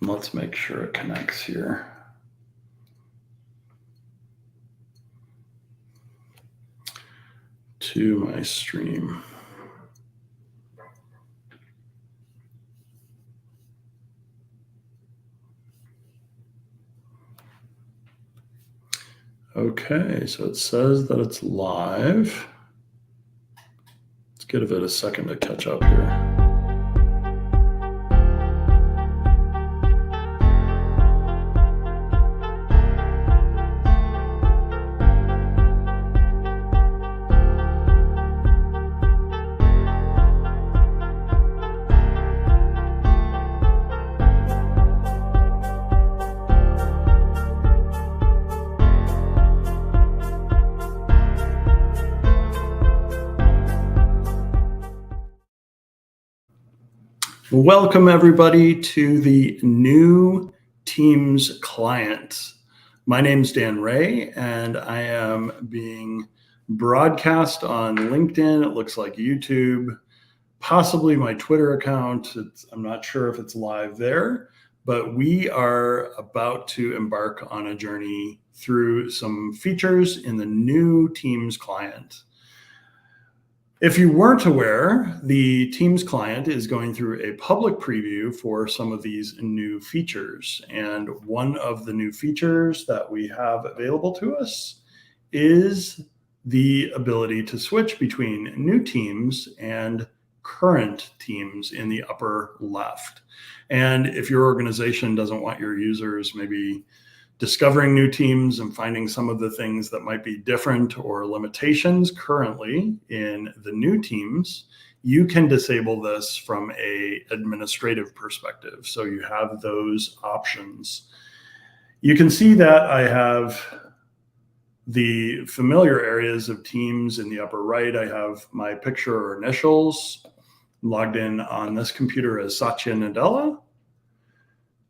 Let's make sure it connects here. To my stream. Okay, so it says that it's live. Let's give it a second to catch up here. Welcome everybody to the new Teams client. My name's Dan Ray and I am being broadcast on LinkedIn. It looks like YouTube, possibly my Twitter account. I'm not sure if it's live there, but we are about to embark on a journey through some features in the new Teams client. If you weren't aware, the Teams client is going through a public preview for some of these new features. And one of the new features that we have available to us is the ability to switch between new teams and current teams in the upper left. And if your organization doesn't want your users maybe discovering new teams and finding some of the things that might be different or limitations currently in the new teams, you can disable this from an administrative perspective. So you have those options. You can see that I have the familiar areas of Teams in the upper right. I have my picture or initials logged in on this computer as Satya Nadella.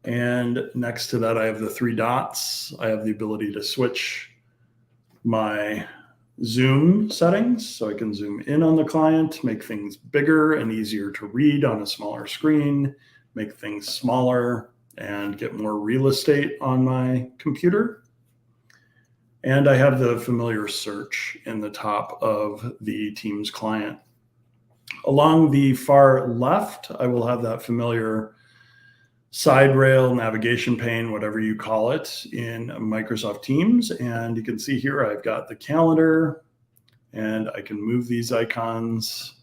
And next to that, I have the three dots. I have the ability to switch my zoom settings. So I can zoom in on the client, make things bigger and easier to read on a smaller screen, make things smaller and get more real estate on my computer. And I have the familiar search in the top of the Teams client. Along the far left, I will have that familiar side rail navigation pane, whatever you call it, in Microsoft Teams. And you can see here I've got the calendar and I can move these icons.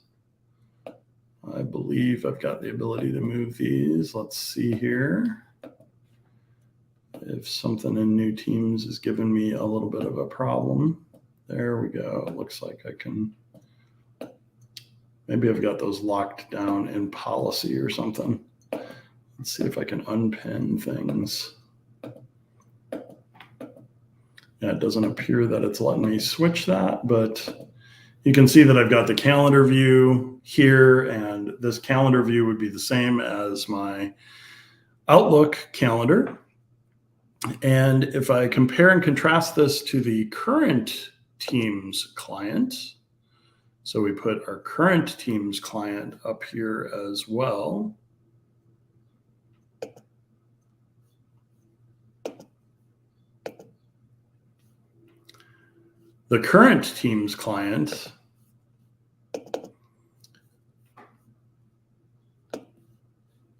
I believe I've got the ability to move these. Let's see here. If something in new Teams is giving me a little bit of a problem. There we go. It looks like I can, maybe I've got those locked down in policy or something. Let's see if I can unpin things. Yeah, it doesn't appear that it's letting me switch that, but you can see that I've got the calendar view here, and this calendar view would be the same as my Outlook calendar. And if I compare and contrast this to the current Teams client, so we put our current Teams client up here as well. The current Teams client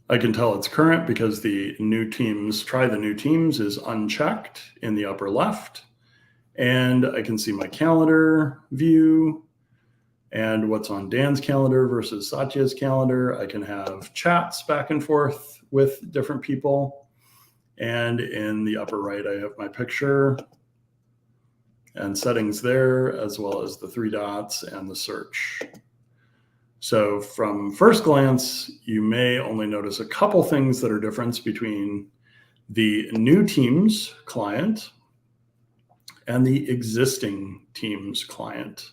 I can tell it's current because the new Teams, try the new Teams is unchecked in the upper left. And I can see my calendar view and what's on Dan's calendar versus Satya's calendar. I can have chats back and forth with different people. And in the upper right, I have my picture and settings there, as well as the three dots and the search. So from first glance, you may only notice a couple things that are different between the new Teams client and the existing Teams client.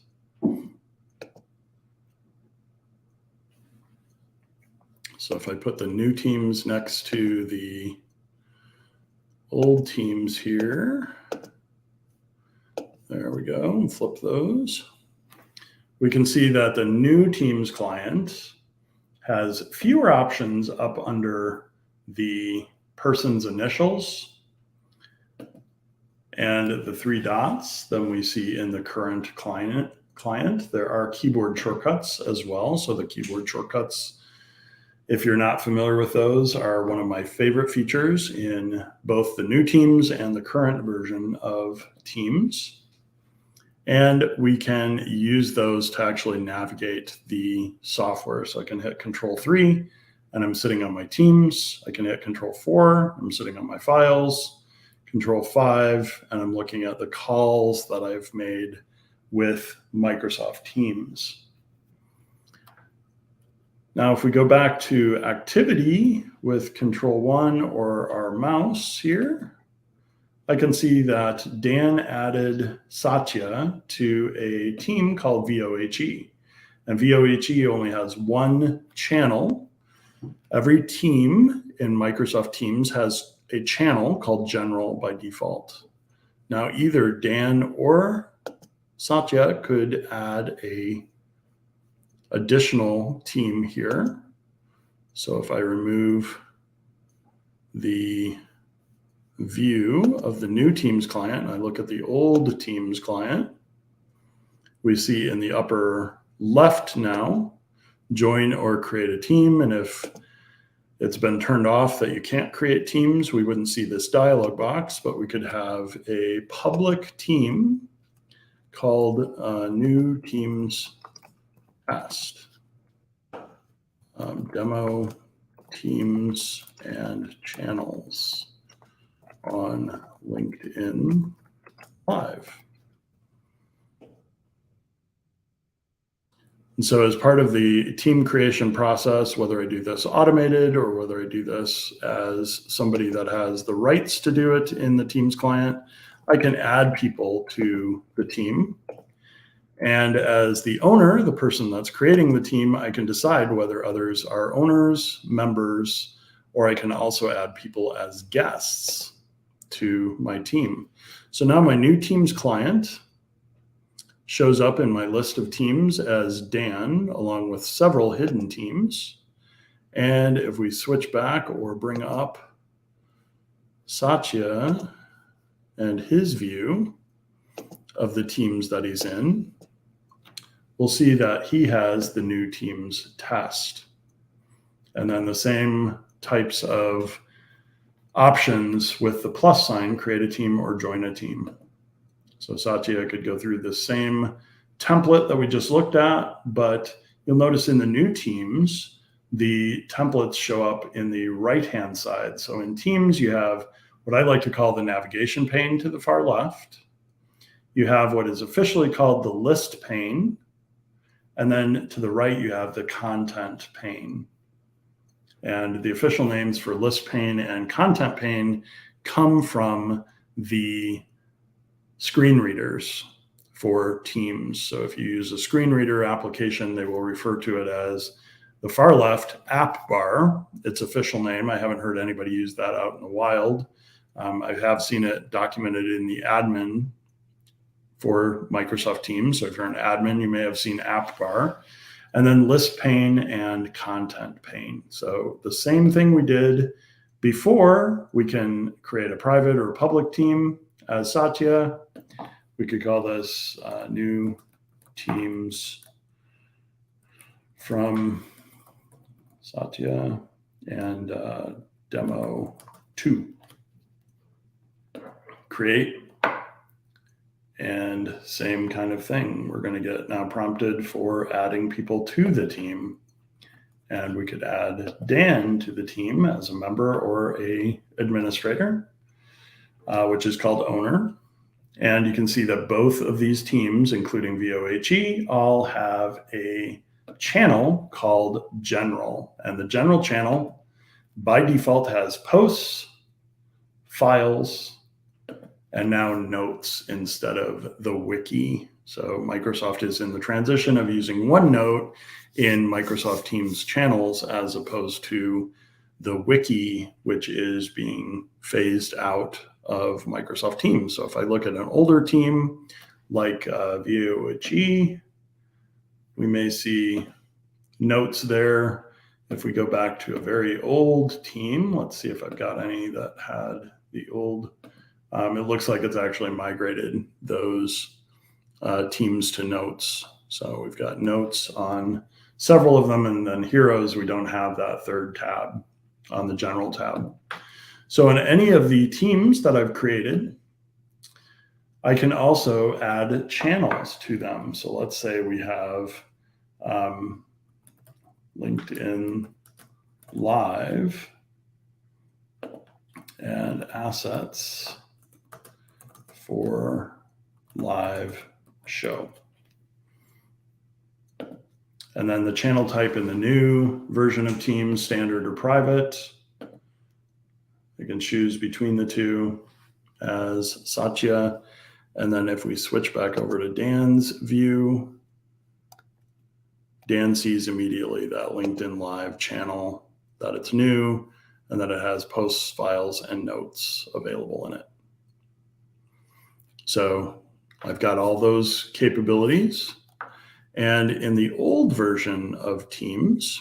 So if I put the new Teams next to the old Teams here, there we go, and flip those. We can see that the new Teams client has fewer options up under the person's initials and the three dots, then we see in the current client, there are keyboard shortcuts as well. So the keyboard shortcuts, if you're not familiar with those, are one of my favorite features in both the new Teams and the current version of Teams. And we can use those to actually navigate the software. So I can hit Control-3 and I'm sitting on my Teams. I can hit Control-4, I'm sitting on my files, Control-5, and I'm looking at the calls that I've made with Microsoft Teams. Now, if we go back to activity with Control-1 or our mouse here, I can see that Dan added Satya to a team called VOHE. And VOHE only has one channel. Every team in Microsoft Teams has a channel called General by default. Now, either Dan or Satya could add a additional team here. So if I remove the view of the new Teams client and I look at the old Teams client, we see in the upper left now, join or create a team. And if it's been turned off that you can't create teams, we wouldn't see this dialog box, but we could have a public team called New Teams Test. Demo teams and channels on LinkedIn Live. And so as part of the team creation process, whether I do this automated or whether I do this as somebody that has the rights to do it in the Teams client, I can add people to the team. And as the owner, the person that's creating the team, I can decide whether others are owners, members, or I can also add people as guests to my team. So now my new Teams client shows up in my list of teams as Dan, along with several hidden teams. And if we switch back or bring up Satya and his view of the teams that he's in, we'll see that he has the new Teams test. And then the same types of options with the plus sign, create a team or join a team. So Satya could go through the same template that we just looked at, but you'll notice in the new Teams, the templates show up in the right-hand side. So in Teams, you have what I like to call the navigation pane to the far left. You have what is officially called the list pane. And then to the right, you have the content pane. And the official names for list pane and content pane come from the screen readers for Teams. So if you use a screen reader application, they will refer to it as the far left app bar, its official name. I haven't heard anybody use that out in the wild. I have seen it documented in the admin for Microsoft Teams. So if you're an admin, you may have seen app bar. And then list pane and content pane. So the same thing we did before, we can create a private or public team as Satya. We could call this new Teams from Satya and demo 2. Create. And same kind of thing. We're going to get now prompted for adding people to the team. And we could add Dan to the team as a member or a administrator, which is called owner. And you can see that both of these teams, including VOHE, all have a channel called General. And the General channel by default has posts, files, and now notes instead of the wiki. So Microsoft is in the transition of using OneNote in Microsoft Teams channels as opposed to the wiki, which is being phased out of Microsoft Teams. So if I look at an older team like VOHE, we may see notes there If we go back to a very old team, let's see if I've got any that had the old, it looks like it's actually migrated those teams to notes. So we've got notes on several of them, and then heroes, we don't have that third tab on the general tab. So in any of the teams that I've created, I can also add channels to them. So let's say we have LinkedIn Live and assets for live show. And then the channel type in the new version of Teams, standard or private. I can choose between the two as Satya. And then if we switch back over to Dan's view, Dan sees immediately that LinkedIn Live channel, that it's new, and that it has posts, files, and notes available in it. So I've got all those capabilities. And in the old version of Teams,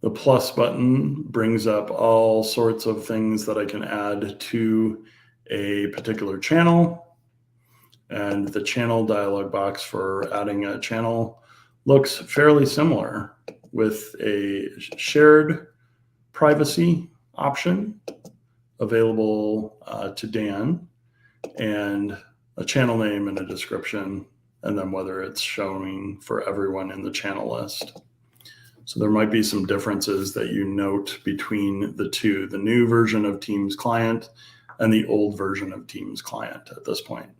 the plus button brings up all sorts of things that I can add to a particular channel. And the channel dialog box for adding a channel looks fairly similar, with a shared privacy option available to Dan, and a channel name and a description, and then whether it's showing for everyone in the channel list. So there might be some differences that you note between the two, the new version of Teams Client and the old version of Teams Client at this point.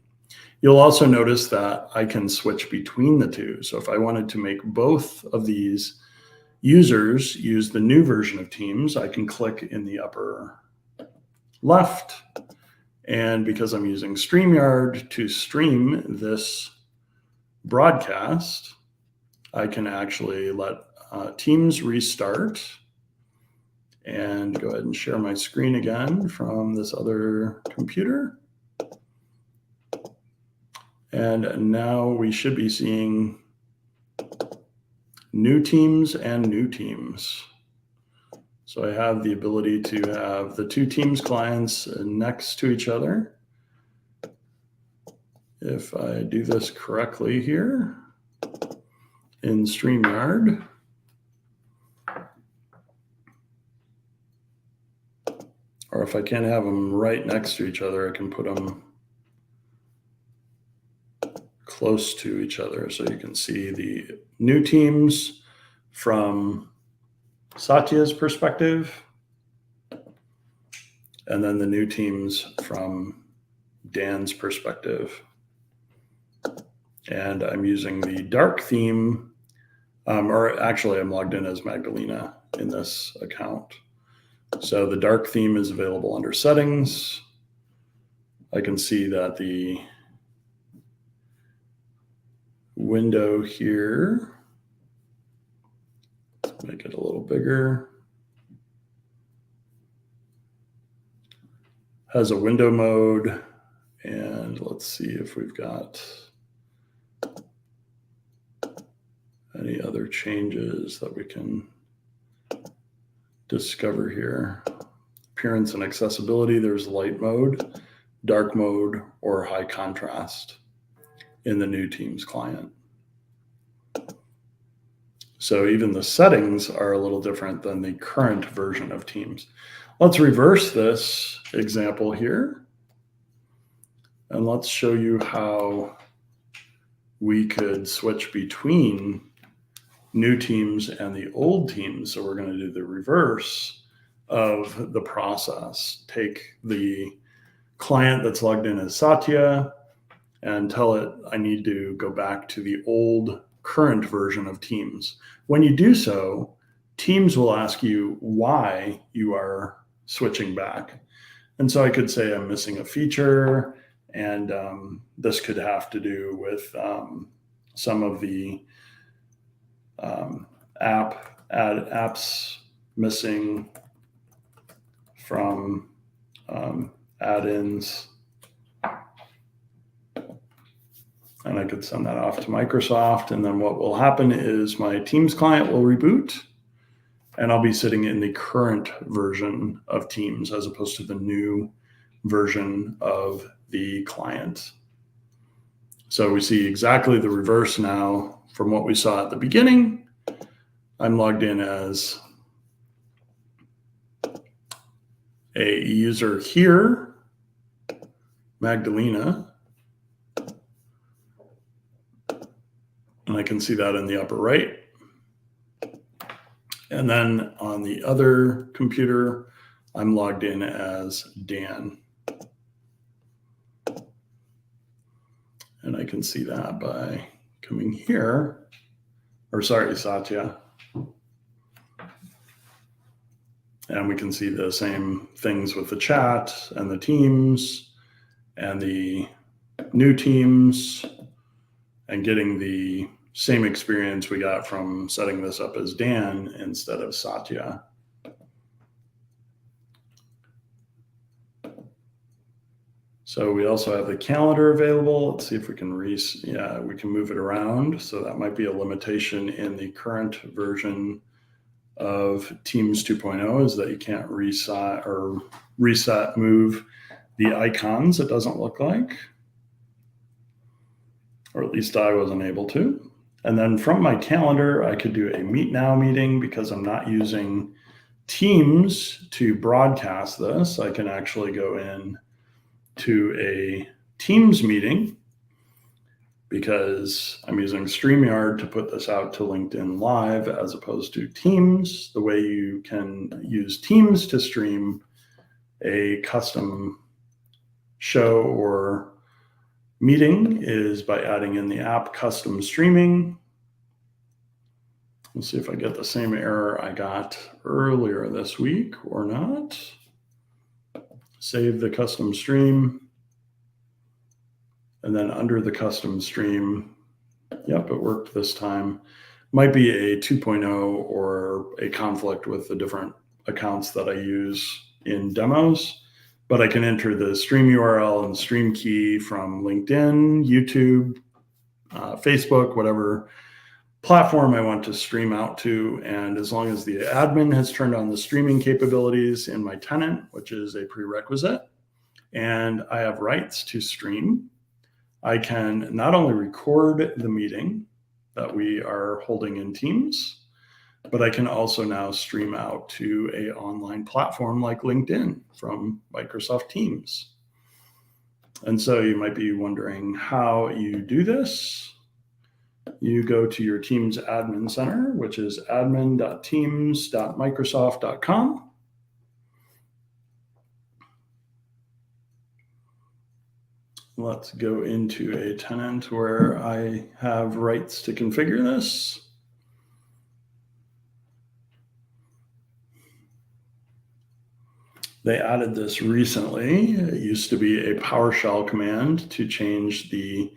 You'll also notice that I can switch between the two. So if I wanted to make both of these users use the new version of Teams, I can click in the upper left. And because I'm using StreamYard to stream this broadcast, I can actually let Teams restart and go ahead and share my screen again from this other computer. And now we should be seeing new teams and new teams. So I have the ability to have the two Teams clients next to each other. If I do this correctly here in StreamYard, or if I can't have them right next to each other, I can put them close to each other so you can see the new teams from Satya's perspective, and then the new teams from Dan's perspective. And I'm using the dark theme, or actually I'm logged in as Magdalena in this account. So the dark theme is available under settings. I can see that the window here, let's make it a little bigger, has a window mode. And let's see if we've got any other changes that we can discover here. Appearance and accessibility, there's light mode, dark mode, or high contrast in the new Teams client. So even the settings are a little different than the current version of Teams. Let's reverse this example here. And let's show you how we could switch between new teams and the old teams. So we're going to do the reverse of the process. Take the client that's logged in as Satya and tell it I need to go back to the old current version of Teams. When you do so, Teams will ask you why you are switching back. And so I could say I'm missing a feature, and this could have to do with some of the apps missing from add-ins. And I could send that off to Microsoft. And then what will happen is my Teams client will reboot, and I'll be sitting in the current version of Teams as opposed to the new version of the client. So we see exactly the reverse now from what we saw at the beginning. I'm logged in as a user here, Magdalena, and I can see that in the upper right. And then on the other computer, I'm logged in as Dan. And I can see that by coming here, or sorry, Satya. And we can see the same things with the chat and the teams and the new teams, and getting the same experience we got from setting this up as Dan instead of Satya. So we also have the calendar available. Let's see if we can we can move it around. So that might be a limitation in the current version of Teams 2.0, is that you can't move the icons, it doesn't look like. Or at least I wasn't able to. And then from my calendar, I could do a Meet Now meeting because I'm not using Teams to broadcast this. I can actually go in to a Teams meeting because I'm using StreamYard to put this out to LinkedIn Live as opposed to Teams. The way you can use Teams to stream a custom show or meeting is by adding in the app custom streaming. Let's see if I get the same error I got earlier this week or not. Save the custom stream. And then under the custom stream, yep, it worked this time. Might be a 2.0 or a conflict with the different accounts that I use in demos, but I can enter the stream URL and stream key from LinkedIn, YouTube, Facebook, whatever platform I want to stream out to. And as long as the admin has turned on the streaming capabilities in my tenant, which is a prerequisite, and I have rights to stream, I can not only record the meeting that we are holding in Teams, but I can also now stream out to an online platform like LinkedIn from Microsoft Teams. And so you might be wondering how you do this. You go to your Teams admin center, which is admin.teams.microsoft.com. Let's go into a tenant where I have rights to configure this. They added this recently. It used to be a PowerShell command to change the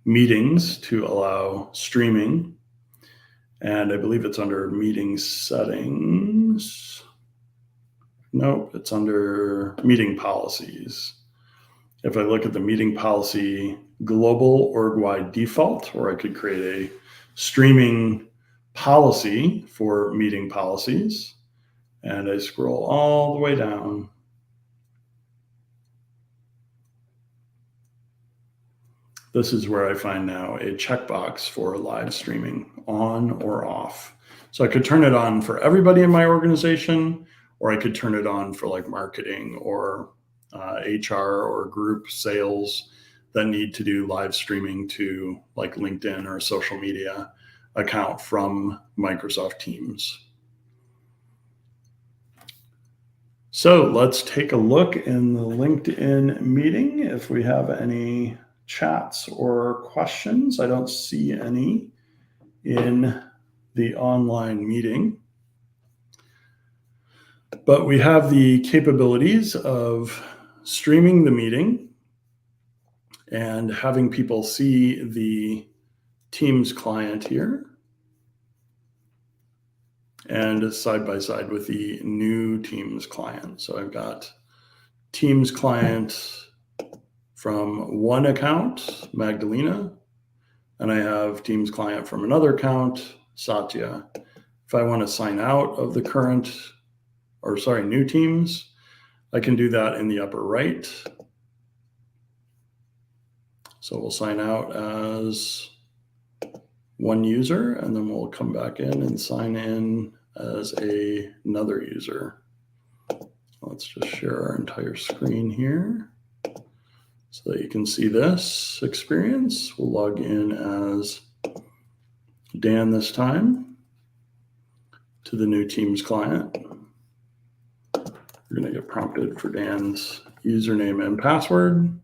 meetings to allow streaming. And I believe it's under meeting settings. Nope, it's under meeting policies. If I look at the meeting policy global org-wide default, or I could create a streaming policy for meeting policies, and I scroll all the way down, this is where I find now a checkbox for live streaming, on or off. So I could turn it on for everybody in my organization, or I could turn it on for like marketing or HR or group sales that need to do live streaming to like LinkedIn or a social media account from Microsoft Teams. So let's take a look in the LinkedIn meeting if we have any chats or questions. I don't see any in the online meeting, but we have the capabilities of streaming the meeting and having people see the Teams client here and side by side with the new Teams client. So I've got Teams client from one account, Magdalena, and I have Teams client from another account, Satya. If I want to sign out of the new Teams, I can do that in the upper right. So we'll sign out as one user, and then we'll come back in and sign in as another user. Let's just share our entire screen here so that you can see this experience. We'll log in as Dan this time to the new Teams client. We're going to get prompted for Dan's username and password.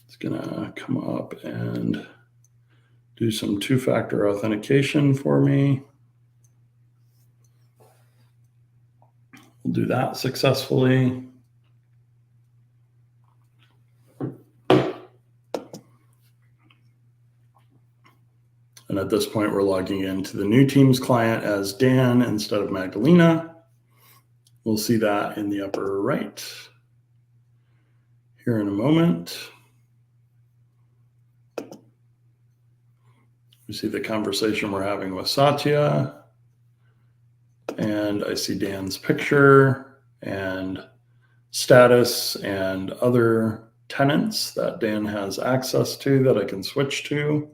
It's going to come up and do some two-factor authentication for me. We'll do that successfully. And at this point, we're logging into the new Teams client as Dan instead of Magdalena. We'll see that in the upper right here in a moment. We see the conversation we're having with Satya, and I see Dan's picture and status and other tenants that Dan has access to that I can switch to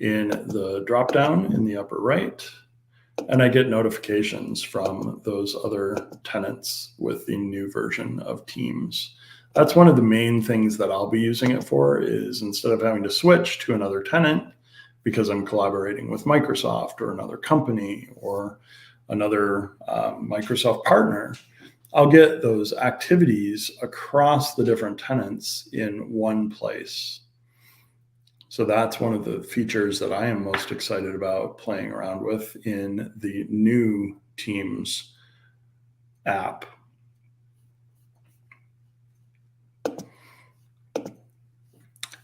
in the dropdown in the upper right. And I get notifications from those other tenants with the new version of Teams. That's one of the main things that I'll be using it for, is instead of having to switch to another tenant because I'm collaborating with Microsoft or another company or another Microsoft partner, I'll get those activities across the different tenants in one place. So that's one of the features that I am most excited about playing around with in the new Teams app.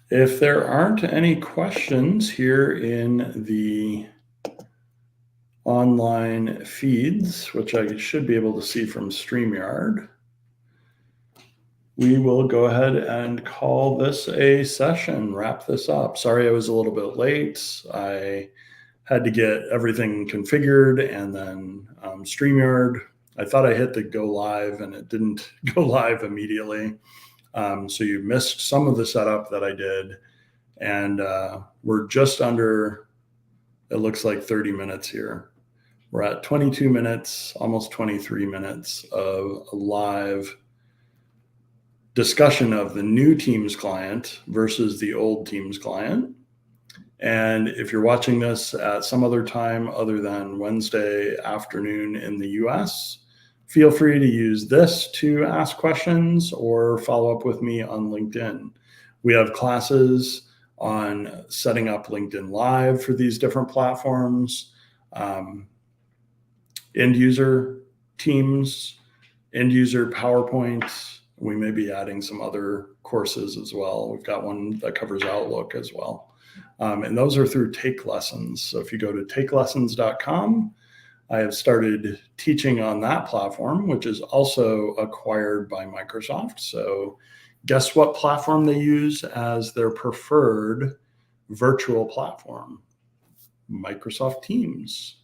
If there aren't any questions here in the online feeds, which I should be able to see from StreamYard, we will go ahead and call this a session, wrap this up. Sorry I was a little bit late. I had to get everything configured, and then StreamYard, I thought I hit the go live and it didn't go live immediately. So you missed some of the setup that I did, and we're just under, it looks like 30 minutes here. We're at 22 minutes, almost 23 minutes of a live discussion of the new Teams client versus the old Teams client. And if you're watching this at some other time other than Wednesday afternoon in the US, feel free to use this to ask questions or follow up with me on LinkedIn. We have classes on setting up LinkedIn Live for these different platforms, end user Teams, end user PowerPoint. We may be adding some other courses as well. We've got one that covers Outlook as well. And those are through Take Lessons. So if you go to takelessons.com, I have started teaching on that platform, which is also acquired by Microsoft. So guess what platform they use as their preferred virtual platform? Microsoft Teams.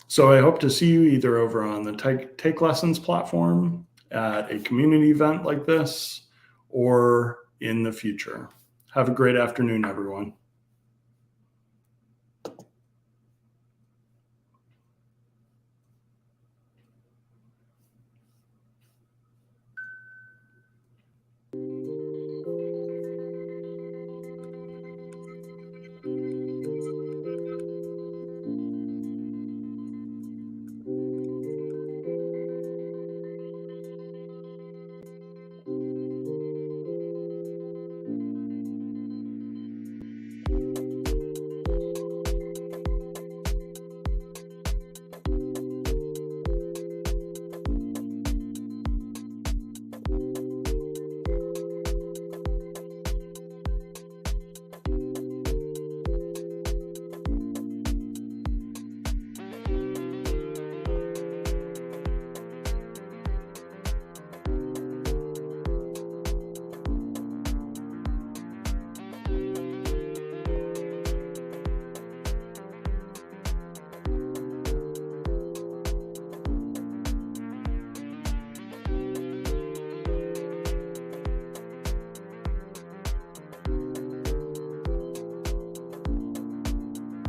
So I hope to see you either over on the Take Lessons platform at a community event like this or in the future. Have a great afternoon, everyone.